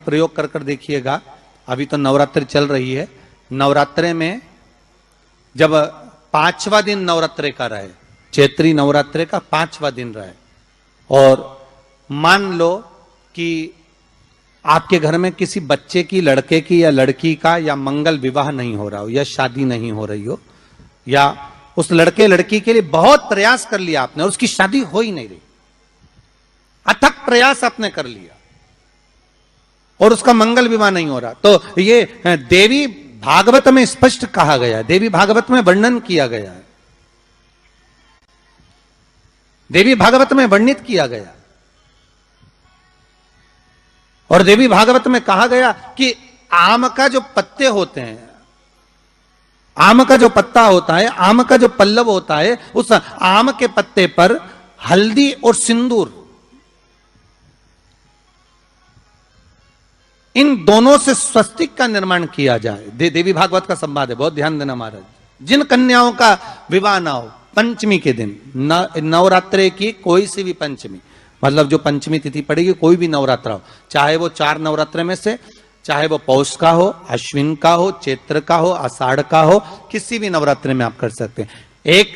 प्रयोग कर कर देखिएगा। अभी तो नवरात्रि चल रही है, नवरात्रे में जब 5वां दिन नवरात्रे का रहे, चैत्री नवरात्रे का 5वां दिन रहे, और मान लो कि आपके घर में किसी बच्चे की, लड़के की या लड़की का या मंगल विवाह नहीं हो रहा हो या शादी नहीं हो रही हो, या उस लड़के लड़की के लिए बहुत प्रयास कर लिया आपने और उसकी शादी हो ही नहीं रही, अथक प्रयास आपने कर लिया और उसका मंगल विवाह नहीं हो रहा, तो ये देवी भागवत में स्पष्ट कहा गया है, देवी भागवत में वर्णन किया गया है, देवी भागवत में वर्णित किया गया। और देवी भागवत में कहा गया कि आम का जो पत्ते होते हैं, आम का जो पत्ता होता है, आम का जो पल्लव होता है, उस आम के पत्ते पर हल्दी और सिंदूर, इन दोनों से स्वस्तिक का निर्माण किया जाए। देवी भागवत का संवाद है, बहुत ध्यान देना महाराज। जिन कन्याओं का विवाह ना हो पंचमी के दिन, नवरात्रे की कोई सी भी पंचमी, मतलब जो पंचमी तिथि पड़ेगी, कोई भी नवरात्रा हो, चाहे वो 4 नवरात्रे में से, चाहे वो पौष का हो, अश्विन का हो, चैत्र का हो, आषाढ़ का हो, किसी भी नवरात्रे में आप कर सकते हैं। एक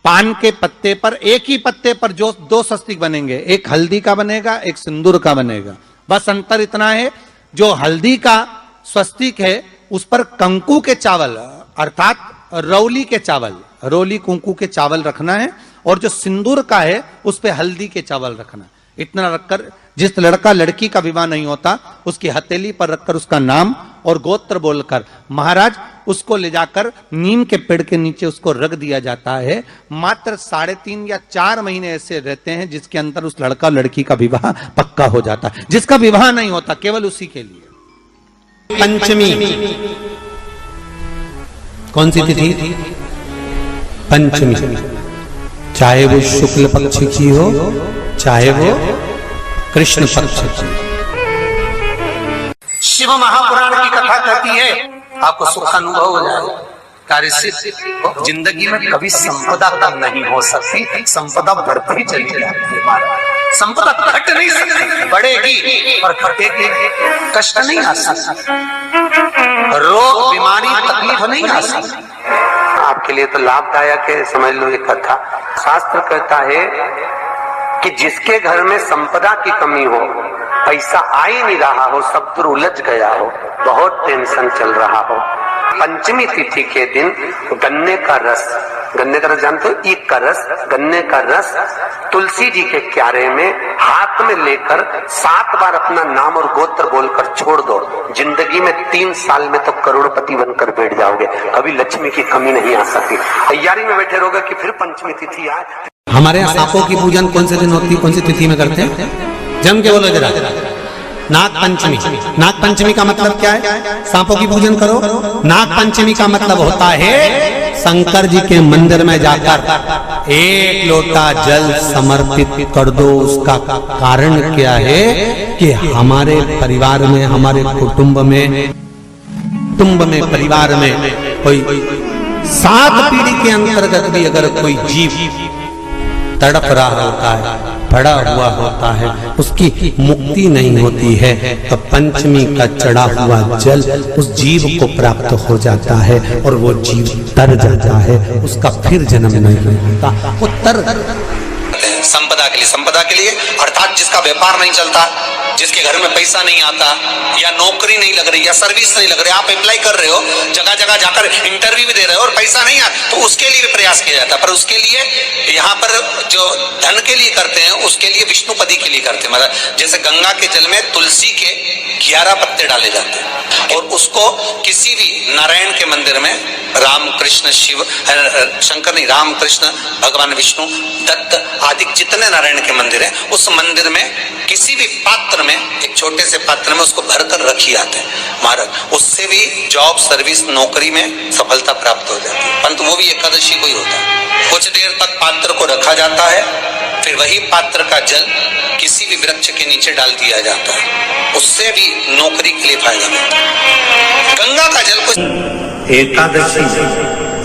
पान के पत्ते पर, एक ही पत्ते पर जो 2 स्वस्तिक बनेंगे, एक हल्दी का बनेगा, एक सिंदूर का बनेगा। बस अंतर इतना है, जो हल्दी का स्वस्तिक है उस पर कंकु के चावल अर्थात रौली के चावल, रोली कुंकू के चावल रखना है, और जो सिंदूर का है उस पे हल्दी के चावल रखना। इतना रखकर जिस लड़का लड़की का विवाह नहीं होता उसकी हथेली पर रखकर उसका नाम और गोत्र बोलकर महाराज उसको ले जाकर नीम के पेड़ के नीचे उसको रख दिया जाता है। मात्र 3.5 या 4 महीने ऐसे रहते हैं जिसके अंदर उस लड़का लड़की का विवाह पक्का हो जाता है। जिसका विवाह नहीं होता केवल उसी के लिए। पंचमी कौन सी तिथि? पंचमी, चाहे वो शुक्ल पक्ष की हो चाहे वो कृष्ण पक्ष की। शिव महापुराण की कथा कहती है, आपको सुख अनुभव हो जाए। कार्य सिद्ध जिंदगी में कभी संपदा कम नहीं हो सकती, संपदा बढ़ती ही चली जाती है। संपदा घट नहीं सकती, बढ़ेगी और घटेगी, कष्ट नहीं आ सकता, रोग बीमारी तकलीफ नहीं आ सकती। आपके लिए तो लाभदायक है, समझ लो ये कथा। शास्त्र कहता है कि जिसके घर में संपदा की कमी हो, पैसा आ ही नहीं रहा हो, सब दूर उलझ गया हो, बहुत टेंशन चल रहा हो, पंचमी तिथि के दिन गन्ने का रस, गन्ने का रस जानते हो, ईख का रस, गन्ने का रस तुलसी जी के क्यारे में हाथ में लेकर 7 बार अपना नाम और गोत्र बोलकर छोड़ दो, जिंदगी में 3 साल में तो करोड़पति बनकर बैठ जाओगे, कभी लक्ष्मी की कमी नहीं आ सकती। तैयारी में बैठे रहोगे कि फिर पंचमी तिथि आए। हमारे यहाँ सांपों की पूजन कौन से दिन होती है, कौन सी तिथि में करते हैं? जम के बोलो जरा। नाग पंचमी। नाग पंचमी का मतलब क्या है? सांपों की पूजन करो। नाग पंचमी का मतलब होता है शंकर जी के मंदिर में जाकर 1 लोटा जल समर्पित कर दो। उसका कारण क्या है कि हमारे परिवार में, हमारे कुटुंब में, परिवार में कोई 7 पीढ़ी के अंतर्गत भी अगर कोई जीव तड़प रहा होता है, पड़ा हुआ होता है, उसकी मुक्ति नहीं होती है, तो पंचमी का चढ़ा हुआ जल उस जीव को प्राप्त हो जाता है और वो जीव तर जाता है, उसका फिर जन्म नहीं होता। वो तर संपदा के लिए अर्थात जिसका व्यापार नहीं चलता, जिसके घर में पैसा नहीं आता, या नौकरी नहीं लग रही, या सर्विस नहीं लग रही, आप अप्लाई कर रहे हो, जगह जगह जाकर इंटरव्यू भी दे रहे हो और पैसा नहीं आता, तो उसके लिए भी प्रयास किया जाता है। पर उसके लिए यहाँ पर जो धन के लिए करते हैं, उसके लिए विष्णुपदी के लिए करते हैं। मतलब जैसे गंगा के जल में तुलसी के 11 पत्ते डाले जाते हैं और उसको किसी भी नारायण के मंदिर में, राम कृष्ण शिव, शंकर नहीं, राम कृष्ण भगवान विष्णु, दत्त आदि जितने नारायण के मंदिर है, उस मंदिर में किसी भी पात्र में, एक छोटे से पात्र में उसको भरकर रखी आते हैं महाराज, उससे भी जॉब, सर्विस, नौकरी में सफलता प्राप्त हो जाती है। परंतु वो भी एकादशी को ही होता है। कुछ देर तक पात्र को रखा जाता है, फिर वही पात्र का जल किसी भी वृक्ष के नीचे डाल दिया जाता है, उससे भी नौकरी के लिए फायदा मिलता है। गंगा का जल को एकादशी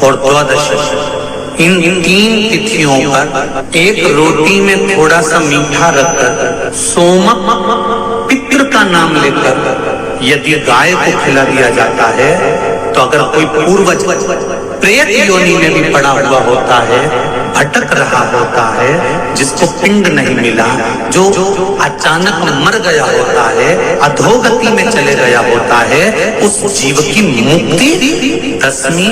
और द्वादशी इन 3 तिथियों पर एक रोटी में थोड़ा सा मीठा रखकर सोमक पितृ का नाम लेकर यदि गाय को खिला दिया जाता है, तो अगर कोई पूर्वज प्रेत योनि में भी पड़ा हुआ होता है, भटक रहा होता है, जिसको पिंड नहीं मिला, जो अचानक मर गया होता है, अधोगति में चले गया होता है, उस जीव की मुक्ति दशमी,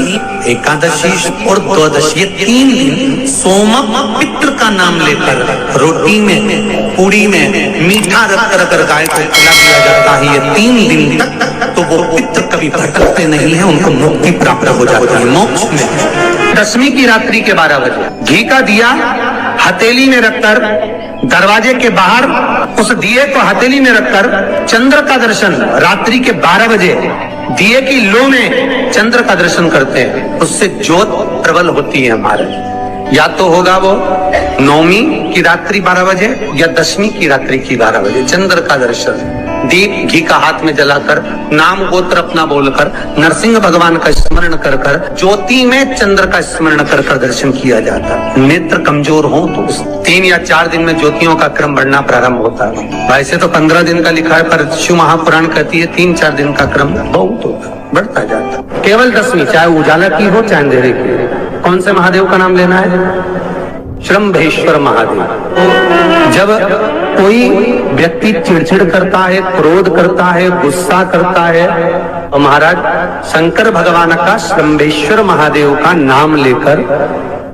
एकादशी और द्वादशी, ये 3 दिन सोमक पितृ का नाम लेकर रोटी में, पूड़ी में मीठा रखकर अगर गाय को खिला दिया जाता है, ये 3 दिन तक, तो वो पितृ कभी भटकते नहीं है, उनको मुक्ति प्राप्त हो जाती है मोक्ष में। दशमी की रात्रि के 12 बजे घी का दिया हथेली में रखकर दरवाजे के बाहर, उस दिए को हथेली में रखकर चंद्र का दर्शन रात्रि के 12 बजे दिए की लो में चंद्र का दर्शन करते हैं, उससे ज्योत प्रबल होती है हमारे। या तो होगा वो नौमी की रात्रि 12 बजे या दशमी की रात्रि की 12 बजे चंद्र का दर्शन, दीप घी का हाथ में जलाकर, नाम गोत्र अपना बोलकर, नरसिंह भगवान का स्मरण कर कर, ज्योति में चंद्र का स्मरण कर कर दर्शन किया जाता है। नेत्र कमजोर हो तो 3 या 4 दिन में ज्योतियों का क्रम बढ़ना प्रारंभ होता है। वैसे तो 15 दिन का लिखा है, पर शिव महापुराण कहती है 3-4 दिन का क्रम बहुत होता है, बढ़ता जाता है। केवल दशमी, चाहे उजाला की हो चाहे अंधेरे की, कौन से महादेव का नाम लेना है? श्रम्भेश्वर महादेव। जब कोई व्यक्ति चिड़चिड़ करता है, क्रोध करता है, गुस्सा करता है, तो महाराज शंकर भगवान का श्रम्भेश्वर महादेव का नाम लेकर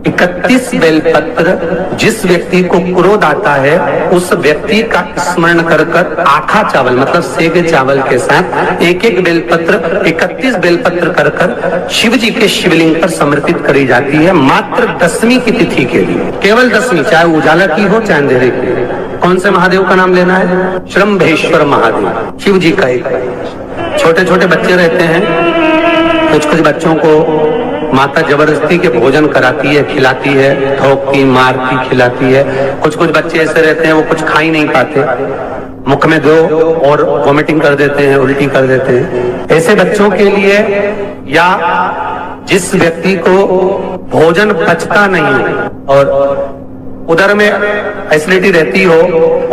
31 बेलपत्र, जिस व्यक्ति को क्रोध आता है उस व्यक्ति का स्मरण कर कर आखा चावल मतलब सेगे चावल के साथ एक बेलपत्र, 31 बेलपत्र कर कर शिव जी के शिवलिंग पर समर्पित करी जाती है, मात्र दशमी की तिथि के लिए। केवल दशमी, चाहे उजाला की हो चाहे अंधेरे की। कौन से महादेव का नाम लेना है? श्रम्भेश्वर महादेव, शिव जी का एक। छोटे छोटे बच्चे रहते हैं, कुछ कुछ बच्चों को माता जबरदस्ती के भोजन कराती है, खिलाती है, ठोकती, मारती, खिलाती है। कुछ कुछ बच्चे ऐसे रहते हैं वो कुछ खा ही नहीं पाते, मुख में दो और वॉमिटिंग कर देते हैं, उल्टी कर देते हैं। ऐसे बच्चों के लिए, या जिस व्यक्ति को भोजन पचता नहीं और उदर में एसिडिटी रहती हो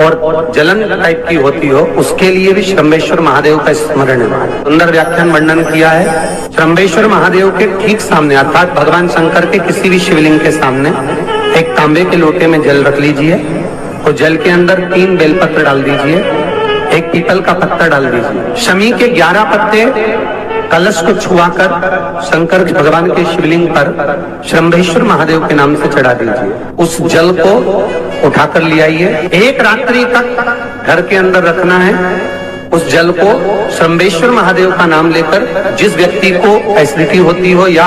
और जलन टाइप की होती हो, उसके लिए भी श्रम्भेश्वर महादेव का स्मरण है। सुंदर व्याख्यान वर्णन किया है। श्रम्भेश्वर महादेव के ठीक सामने अर्थात भगवान शंकर के किसी भी शिवलिंग के सामने एक तांबे के लोटे में जल रख लीजिए और जल के अंदर 3 बेलपत्र डाल दीजिए, एक पीपल का पत्ता डाल दीजिए, शमी के 11 पत्ते कलश को छुआकर शंकर भगवान के शिवलिंग पर श्रम्भेश्वर महादेव के नाम से चढ़ा दीजिए। उस जल को उठाकर ले आइए, 1 रात्रि तक घर के अंदर रखना है। उस जल को श्रम्भेश्वर महादेव का नाम लेकर, जिस व्यक्ति को एसिडिटी होती हो या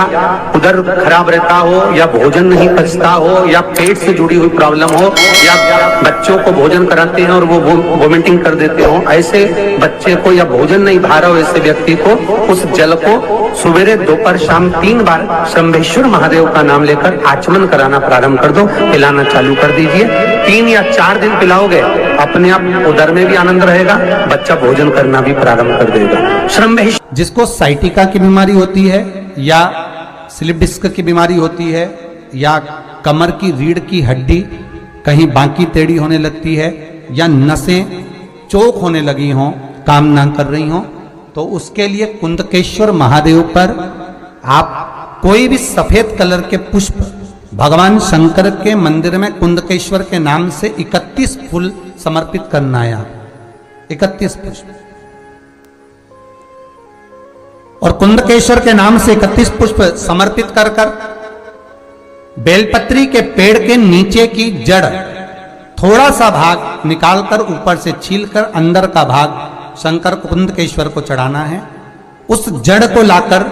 उधर खराब रहता हो या भोजन नहीं पचता हो या पेट से जुड़ी हुई प्रॉब्लम हो या बच्चों को भोजन कराते हैं और वो वोमिटिंग कर देते हो, ऐसे बच्चे को या भोजन नहीं भा रहा हो ऐसे व्यक्ति को उस जल को सुबह दोपहर शाम 3 बार श्रम्भेश्वर महादेव का नाम लेकर आचमन कराना प्रारंभ कर दो, पिलाना चालू कर दीजिए। 3 या 4 दिन पिलाओगे, अपने आप उदर में भी आनंद रहेगा, बच्चा भोजन करना भी प्रारंभ कर देगा। श्रम्भेश्वर, जिसको साइटिका की बीमारी होती है या स्लिप डिस्क की बीमारी होती है या कमर की रीढ़ की हड्डी कहीं बाकी टेढ़ी होने लगती है या नसें चोक होने लगी हों, काम ना कर रही हों, तो उसके लिए कुंदकेश्वर महादेव पर आप कोई भी सफेद कलर के पुष्प, भगवान शंकर के मंदिर में कुंदकेश्वर के नाम से 31 फूल समर्पित करना है। 31 पुष्प, और कुंदकेश्वर के नाम से 31 पुष्प समर्पित कर कर बेलपत्री के पेड़ के नीचे की जड़ थोड़ा सा भाग निकालकर ऊपर से छीलकर अंदर का भाग शंकर कुंदकेश्वर को चढ़ाना है। उस जड़ को लाकर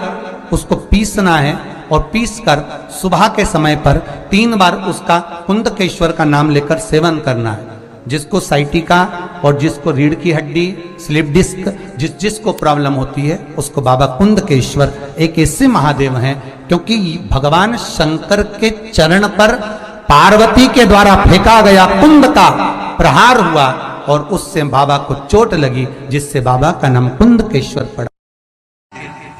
उसको पीसना है और पीस कर सुबह के समय पर 3 बार उसका कुंदकेश्वर का नाम लेकर सेवन करना है। जिसको साइटिका और जिसको रीढ़ की हड्डी, स्लिप डिस्क, जिसको प्रॉब्लम होती है उसको बाबा कुंदकेश्वर एक ऐसे महादेव हैं, क्योंकि भगवान शंकर के चरण पर पार्वती के द्वारा फेंका गया कुंद का प्रहार हुआ और उससे बाबा को चोट लगी, जिससे बाबा का नाम कुंदकेश्वर पड़ा।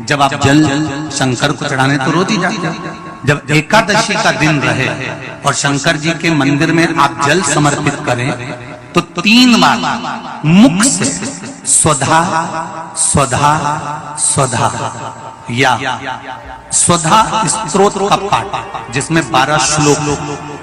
जब आप जल शंकर को चढ़ाने तो रोज ही जाते, जब एकादशी का दिन रहे और शंकर जी के मंदिर में आप जल समर्पित करें तो 3 बार मुख से स्वधा स्वधा स्वधा या स्वधा स्तोत्र का पाठ जिसमें 12 श्लोक